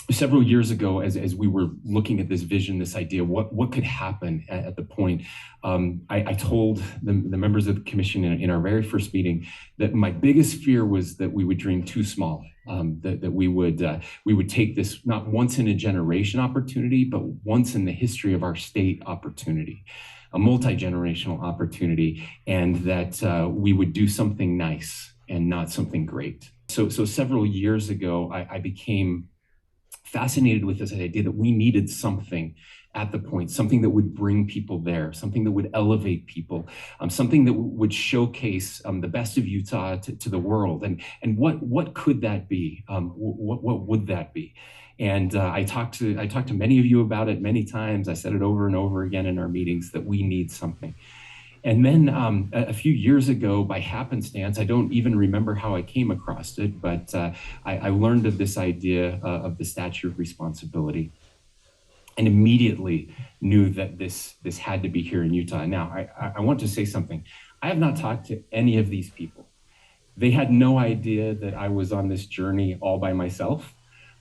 several years ago, as we were looking at this vision, this idea, what could happen at the point, I told the members of the commission in our very first meeting that my biggest fear was that we would dream too small, that we would take this not once in a generation opportunity, but once in the history of our state opportunity, a multi-generational opportunity, and that we would do something nice and not something great. So several years ago, I became fascinated with this idea that we needed something at the point, something that would bring people there, something that would elevate people, something that would showcase the best of Utah to the world. And what could that be? What would that be? And I talked to many of you about it many times. I said it over and over again in our meetings that we need something. And then a few years ago, by happenstance, I don't even remember how I came across it, but I learned of this idea of the statute of responsibility, and immediately knew that this had to be here in Utah. Now, I want to say something. I have not talked to any of these people. They had no idea that I was on this journey all by myself.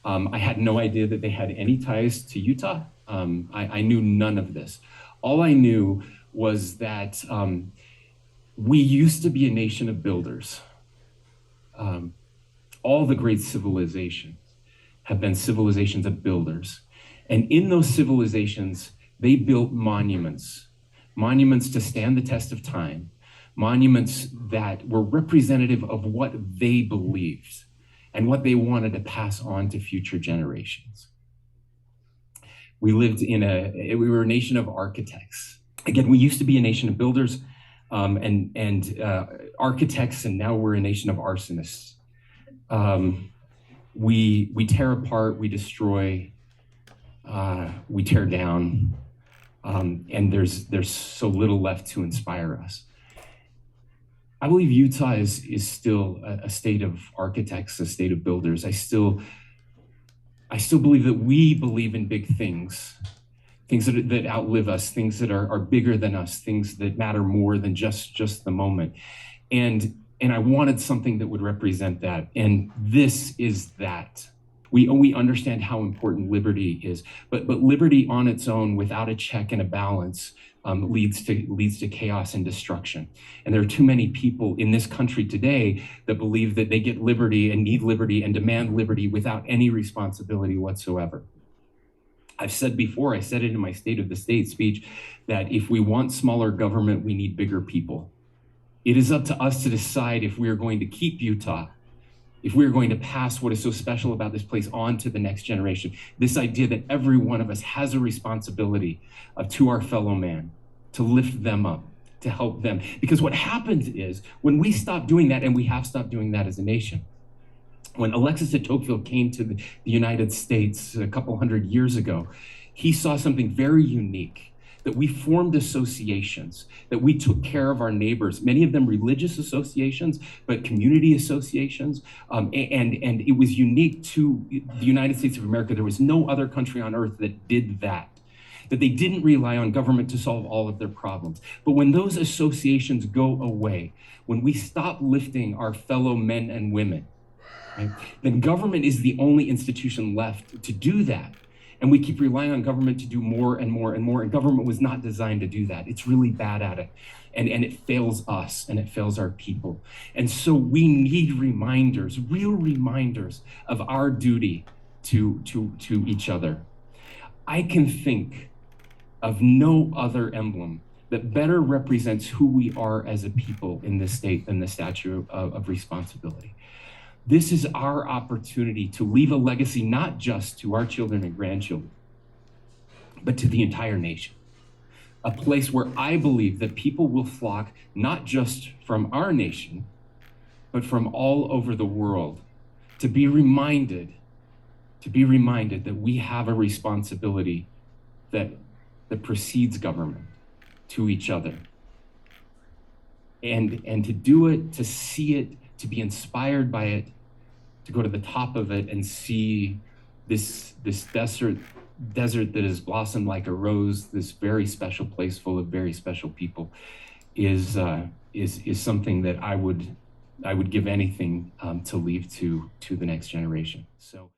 I had no idea that they had any ties to Utah. I knew none of this. All I knew was that we used to be a nation of builders. All the great civilizations have been civilizations of builders. And in those civilizations, they built monuments to stand the test of time, monuments that were representative of what they believed and what they wanted to pass on to future generations. We were a nation of architects. Again, we used to be a nation of builders and architects, and now we're a nation of arsonists. We tear apart, we destroy, we tear down, and there's so little left to inspire us. I believe Utah is still a state of architects, a state of builders. I still believe that we believe in big things that outlive us, things that are bigger than us, things that matter more than just the moment. And I wanted something that would represent that. And this is that. We understand how important liberty is, but liberty on its own without a check and a balance leads to chaos and destruction. And there are too many people in this country today that believe that they get liberty and need liberty and demand liberty without any responsibility whatsoever. I've said before, I said it in my State of the State speech, that if we want smaller government, we need bigger people. It is up to us to decide if we are going to keep Utah, if we are going to pass what is so special about this place on to the next generation. This idea that every one of us has a responsibility to our fellow man, to lift them up, to help them. Because what happens is when we stop doing that, and we have stopped doing that as a nation, when Alexis de Tocqueville came to the United States a couple hundred years ago, he saw something very unique, that we formed associations, that we took care of our neighbors, many of them religious associations, but community associations. And it was unique to the United States of America. There was no other country on earth that did that they didn't rely on government to solve all of their problems. But when those associations go away, when we stop lifting our fellow men and women, right, then government is the only institution left to do that. And we keep relying on government to do more and more and more. And government was not designed to do that. It's really bad at it. And it fails us and it fails our people. And so we need reminders, real reminders of our duty to each other. I can think of no other emblem that better represents who we are as a people in this state than the statute of responsibility. This is our opportunity to leave a legacy, not just to our children and grandchildren, but to the entire nation. A place where I believe that people will flock, not just from our nation, but from all over the world, to be reminded that we have a responsibility that precedes government to each other. And to do it, to see it, to be inspired by it, to go to the top of it and see this desert that has blossomed like a rose, this very special place full of very special people, is something that I would give anything to leave to the next generation. So.